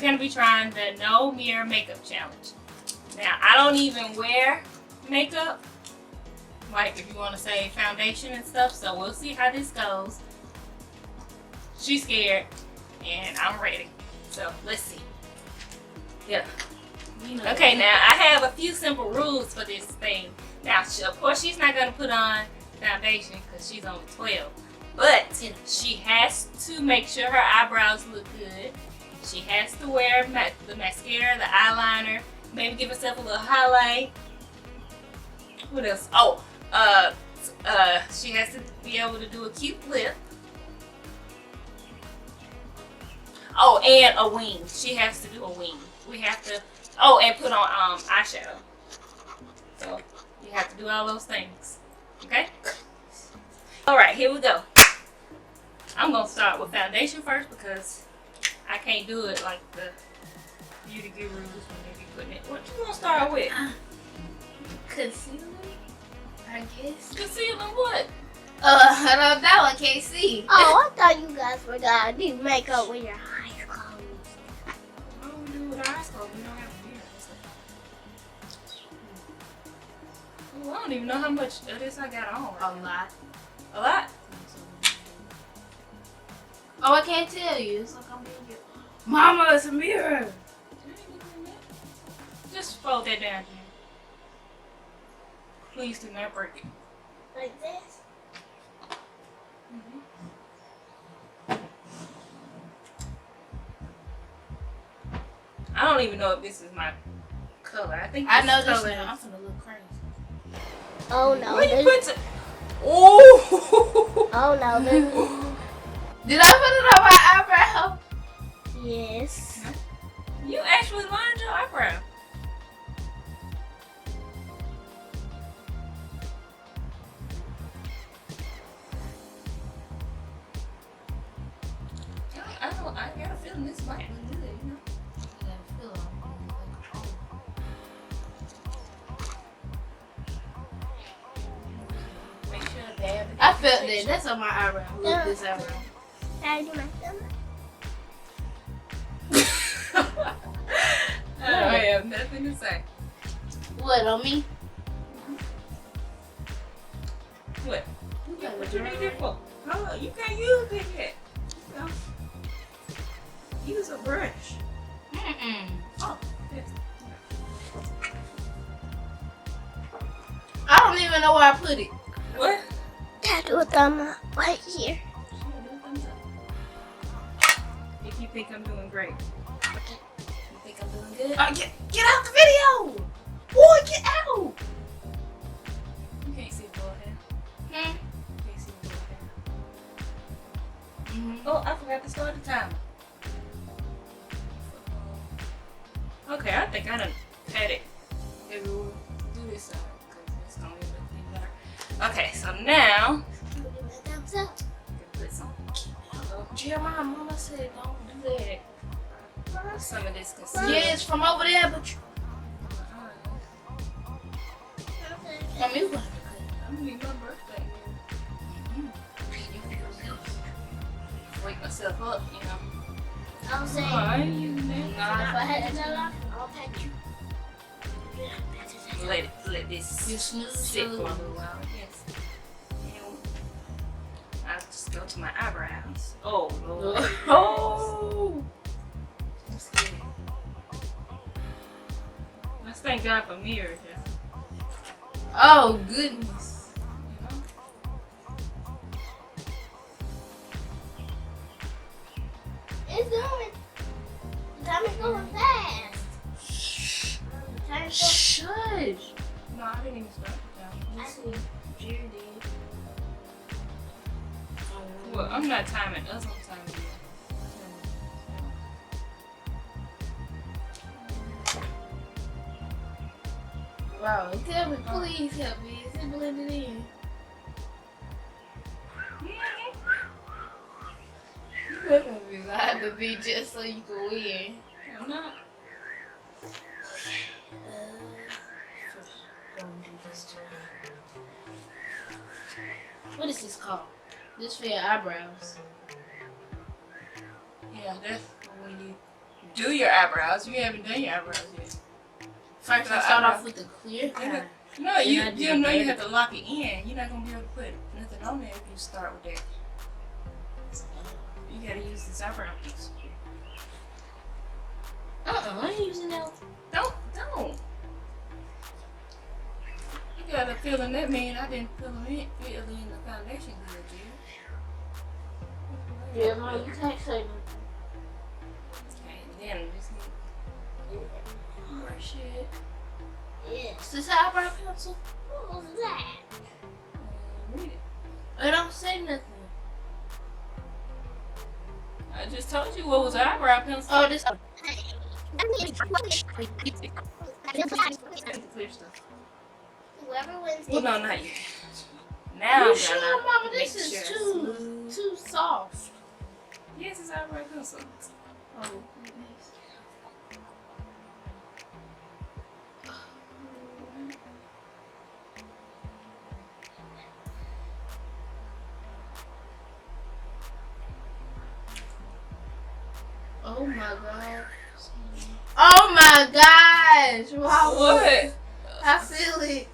going to be trying the no mirror makeup challenge. Now, I don't even wear makeup, like if you want to say foundation and stuff, so we'll see how this goes. She's scared, and I'm ready. So, let's see. Yeah. Okay, now I have a few simple rules for this thing. Now, of course, she's not going to put on foundation because she's only 12. But she has to make sure her eyebrows look good. She has to wear the mascara, the eyeliner, maybe give herself a little highlight. What else? Oh, she has to be able to do a cute lip. Oh, and a wing. She has to do a wing. We have to, oh, and put on eyeshadow. So you have to do all those things. Okay? Alright, here we go. I'm going to start with foundation first because I can't do it like the beauty gurus when they be putting it. What you going to start with? Concealer, I guess. Concealing what? I don't know. I can't see. Oh, I thought you guys were gonna do makeup with your eyes closed. Why don't we do it with our eyes closed? We don't have mirrors. Oh, I don't even know how much of this I got on. A lot. A lot? Oh, I can't tell you. It's like I'm being good. Mama, it's a mirror. Just fold that down here. Please do not break it. Like this? I don't even know if this is my color. I think I this know this color now. I'm is- finna look crazy. Oh no. Where you there's- put it? Oh! Oh no. there's- Did I put it on my eyebrow? Yes. You actually lined your eyebrow. I got a feeling this might be good, you know? Make sure to dab it. I felt that. That's on my eyebrow. Look, this eyebrow. I do my thumb. I have nothing to say. What, on me? What? What you need it for? Oh, you can't use it yet. No. Use a brush. Oh, yes. I don't even know where I put it. What? I do a thumb up right here. If you think I'm doing great. Okay. You think I'm doing good? Get out the video! Boy, get out! You can't see the forehead. You can't see the forehead. Oh, I forgot to start the timer. Okay, I think I done had it everywhere. Do this side because it's gonna be looking better. Okay, so now Do my thumbs up. put some. Jeremiah, mama said don't do that. Some of this concealer. Yeah, it's from over there, but you... I mean, what? I'm gonna need my birthday. Wake myself up, you know. I'll say. Oh, I ain't using that. If I had another one, I'll pat you. Let this You snooze, sit for a snooze. little while. Yes. And I'll just go to my eyebrows. Oh, Lord. Oh! I'm scared. Let's thank God for mirrors, y'all. Oh, goodness. You know? It's going. The time is going fast. The time is Shush. No, I didn't even start the time. going. I see. Jerry did. Well, I'm not timing us, I'm timing you. Wow, tell me, please help me. Is it blended in? You're gonna be lying to me just so you can win. I'm not. What is this called? This for your eyebrows. Yeah, that's what we need. do your eyebrows. You haven't done your eyebrows yet. First, I start off with the clear kind. No, Then you I do know you the- have to lock it in. You're not gonna be able to put nothing on there if you start with that. You gotta use this eyebrow piece. I ain't using that. Don't. You gotta fill in that mean I didn't fill in the foundation good, dude. Yeah, Mom, you can't say nothing. Okay, then we just need brush it. Yes. Is this eyebrow pencil? What was that? Read it. I don't say nothing. I just told you what was an eyebrow pencil. Oh, this. Clear stuff. Whoever wins Well, no, not yet. Now You I'm sure, gonna Mama? make This is sure it's too smooth. soft. Yes, it's eyebrow pencil. Oh, goodness. Oh my god. Oh my gosh. Wow. What? I feel it.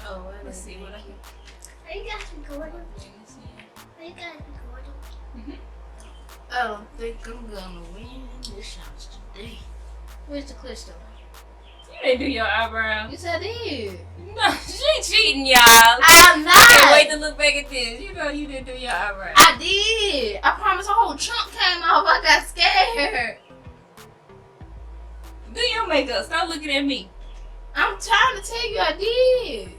Oh, wait a Let's see what I can. Are you guys recording? Are you guys recording? I don't think I'm gonna win this challenge today. Where's the clear stuff? You didn't do your eyebrows. Yes, I did. No, she cheating, y'all. I'm I can't not. wait to look back at this. You know you didn't do your eyebrows. I did. I promise a whole chunk came off. I got scared. Do your makeup. Stop looking at me. I'm trying to tell you I did.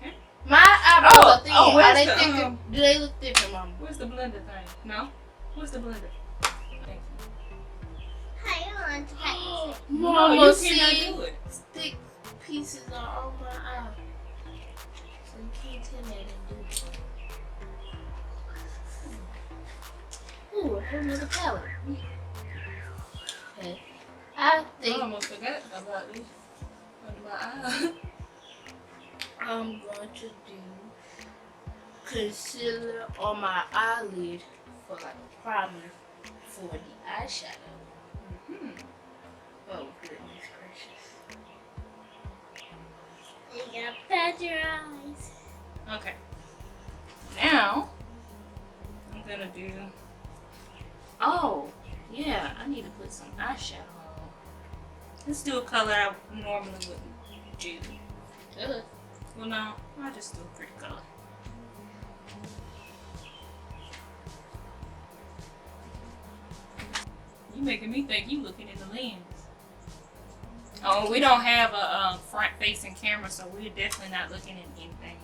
Okay. My eyebrows Oh, are thin. oh, Are where's they the, thicker? Do they look different, Mama? Where's the blender thing? No? Where's the blender? Thank you. Hey, I want to practice it. No, Mama, you see, cannot do it. thick pieces are on my eye. So you can't tell me I didn't do it. Ooh, a whole nother palette. Okay. I I think almost forgot about this. Under my eye. I'm going to do concealer on my eyelid for like a primer for the eyeshadow. Hmm. Oh goodness gracious. You gotta pat your eyes. Okay. Now, I'm gonna do. Oh, yeah, I need to put some eyeshadow on. Let's do a color I normally wouldn't do. Ugh. Well, no, I'll just do a pretty color. You making me think you looking in the lens. Oh, we don't have a front-facing camera, so we're definitely not looking at anything.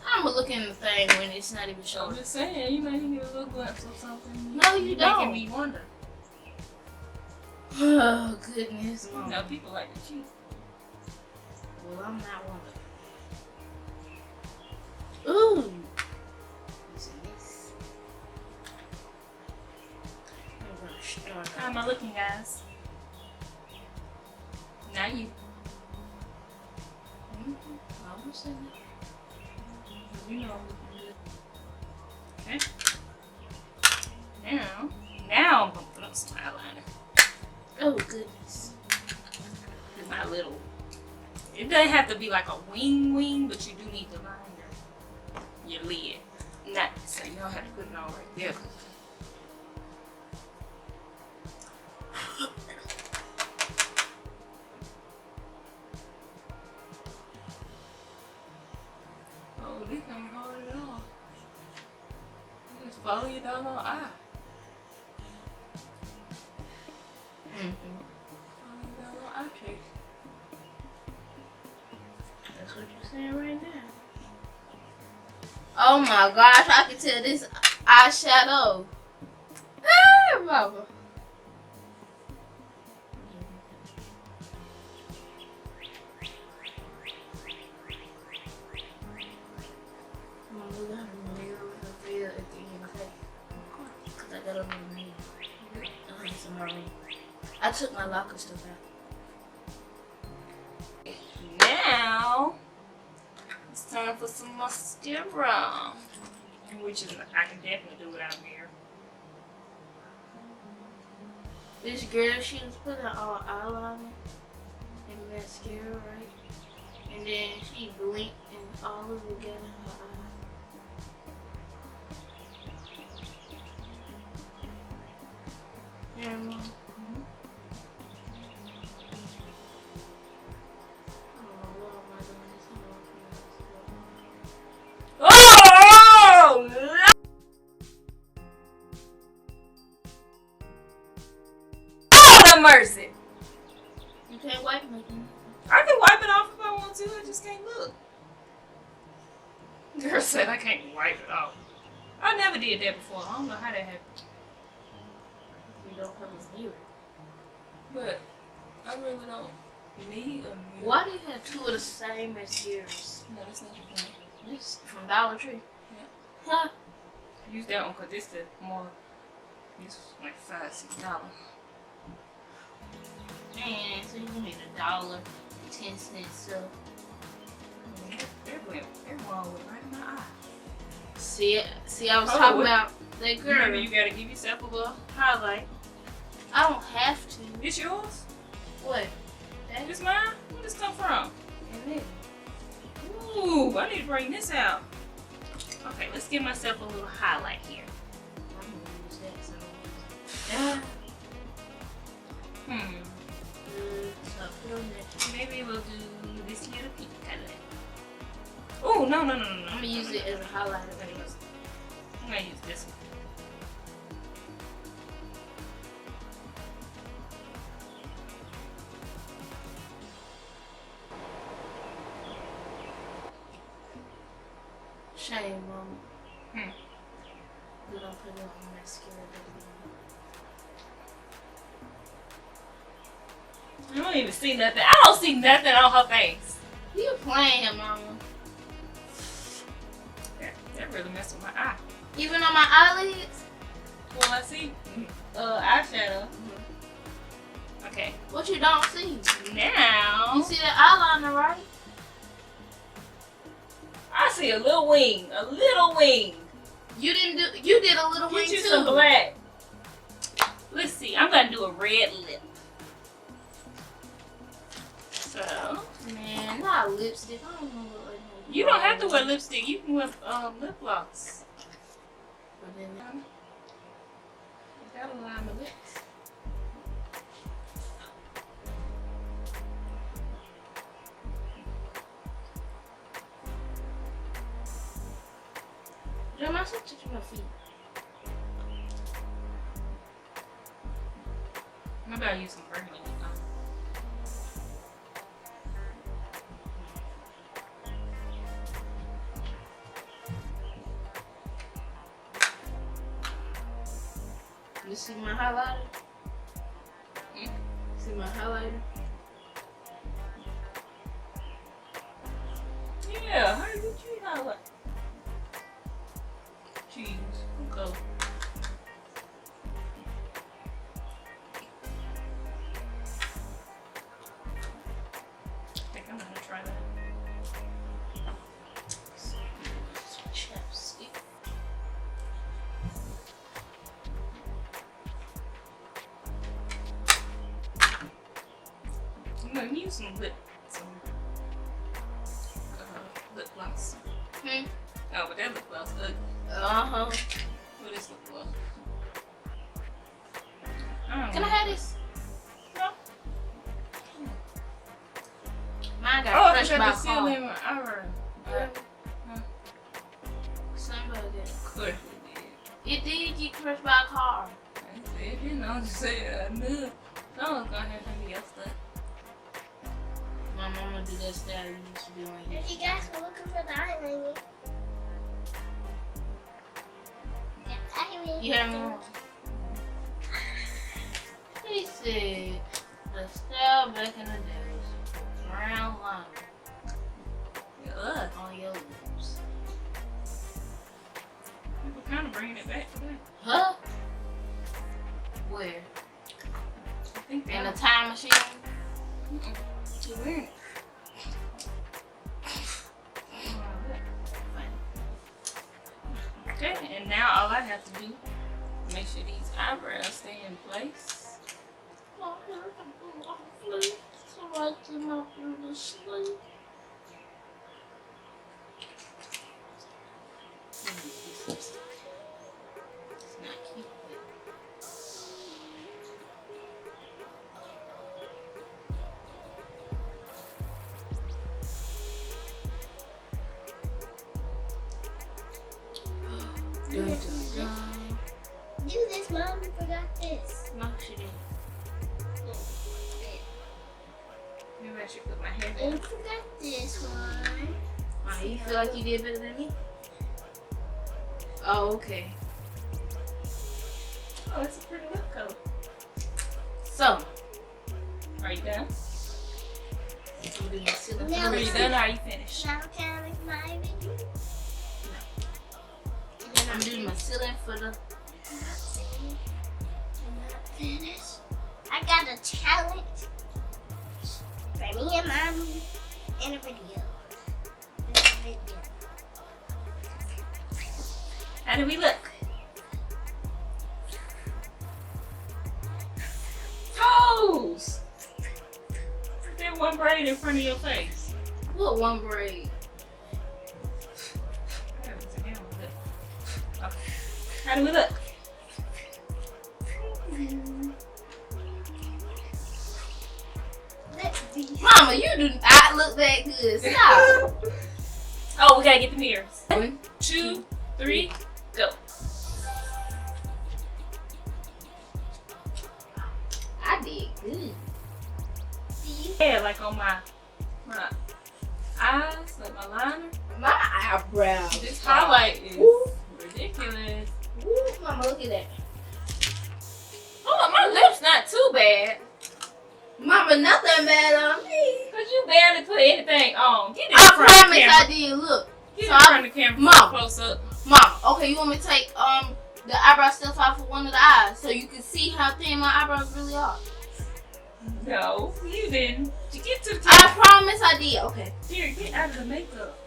I'm gonna look in the thing when it's not even I'm showing. just saying, you might get a little glimpse of something. No, you don't. Making me wonder. Oh goodness, You Mom. know, people like to cheat. Well, I'm not one of them. Ooh. Listen to this. I'm gonna start. How am I looking, guys? Now you. Almost in there. You know I'm looking good. Okay. Now I'm gonna put on some eyeliner. Oh goodness. It's not little. It doesn't have to be like a wing, but you do need to line your lid. Not so you don't have to put it on right there. Oh, this ain't hard at all. You just follow your doggone eye. Follow your doggone eye cheek. That's what you're saying right now. Oh my gosh, I can tell this eyeshadow. Ah, Mama. Mama, we got a mirror reveal at the end, okay? Because I got a little mirror. I took my locker stuff out. Now it's time for some mascara, which is I can definitely do without mirror. This girl, she was putting all eyeliner and mascara, right? And then she blinked and all of it got in her eye. Yeah, Mom. Oh! Lord have mercy! You can't wipe nothing. I can wipe it off if I want to. I just can't look. Girl said I can't wipe it off. I never did that before. I don't know how that happened. You don't have a mirror. But I really don't need a mirror. Why do you have two of the same mascaras? No, that's not your point. This from Dollar Tree. Yeah. Huh? Use that one because this is more. This is like $5-6. Man, so you need $1.10 so. They're wrong with right in my eye. See, I was talking about that girl. Remember, you gotta give yourself a little highlight. I don't have to. It's yours? What? That It's mine? Where this come from? and it. Ooh, I need to bring this out. Okay, let's give myself a little highlight here. I'm gonna use that so. So put on that. Maybe we'll do this little pink color. Oh, no. I'm gonna use it as a highlighter. I'm gonna use this one. Shame, Mom. Hmm. We don't put it on mascara. I don't even see nothing. I don't see nothing on her face. You playing, Mama? That really messed with my eye. Even on my eyelids? Well, I see eyeshadow. Okay. What you don't see? Now You see the eyeliner, right? I see a little wing. A little wing. You did a little wing Get you too. some black. Let's see. I'm gonna do a red lip. So Man, not lipstick. I don't know what. you don't have to wear lipstick. You can wear lip gloss. But then, That'll line the lips. Jam, I should touch my feet. Maybe I'll use some regular lip gloss. You see my highlighter? See my highlighter? Yeah, how did you highlight? Cheese. Okay. I think I'm gonna try that. Chapstick. I'm gonna use some lip gloss. Oh, but that lip gloss ugly. Uh-huh. What is lip gloss? Can I have this? No. Mine Oh, got I crushed forgot by to a seal car. in my eye. Somebody did. Of course It did get crushed by a car. it did. I was just saying, I knew. Someone's gonna have something else done. My mama do that style you used to do on you. If you guys were looking for the eyeliner. You hear me? He said the style back in the days was brown liner Ugh. on your lips. People kind of bringing it back today. Huh? Where? think In a that. time machine. Too weird. Okay, and now all I have to do is make sure these eyebrows stay in place. Oh, sleep. So I can help you to sleep. It's not cute, but Dun, dun, dun. Do this, Mom. We forgot this. No, she didn't. maybe I should put my hair We down. forgot this one. Oh, you feel like you did better than me? Oh, okay. Oh, it's a pretty lip color. So, Are you done? I'm doing my ceiling. Now Are you it's- done or are you finished? Now can I make my video? I'm doing my ceiling for the. I'm not finished. I got a challenge for me and Mom in a video. How do we look? Toes! Put that one braid in front of your face. What one braid? Okay. How do we look? Mama, you do not look that good. Stop. Oh, we gotta get the mirrors. 1, 2, 3, go. I did good. Yeah, like on my eyes, like my liner. My eyebrows. This highlight is Ooh. ridiculous. Ooh, Mama, look at that. Oh, my lips not too bad. Mama, nothing bad on me. Cause you barely put anything on. Get it in I front of the promise camera. I did. Look, Get So in front of the camera. Mom. Close up. Mom. Okay, you want me to take the eyebrow stuff off of one of the eyes so you can see how thin my eyebrows really are? No, you didn't. You get to the I top. promise I did. Okay. Here, get out of the makeup.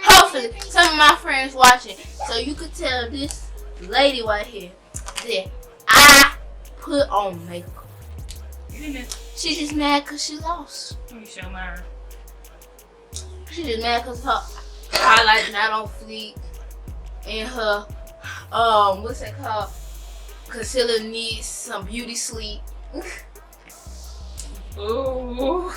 Hopefully, some of my friends watching, so you could tell this lady right here that I put on makeup. Get in there. She's just mad because she lost. Let me show mine. She's just mad because her highlight not on fleek and her what's that called? Concealer needs some beauty sleep. Ooh.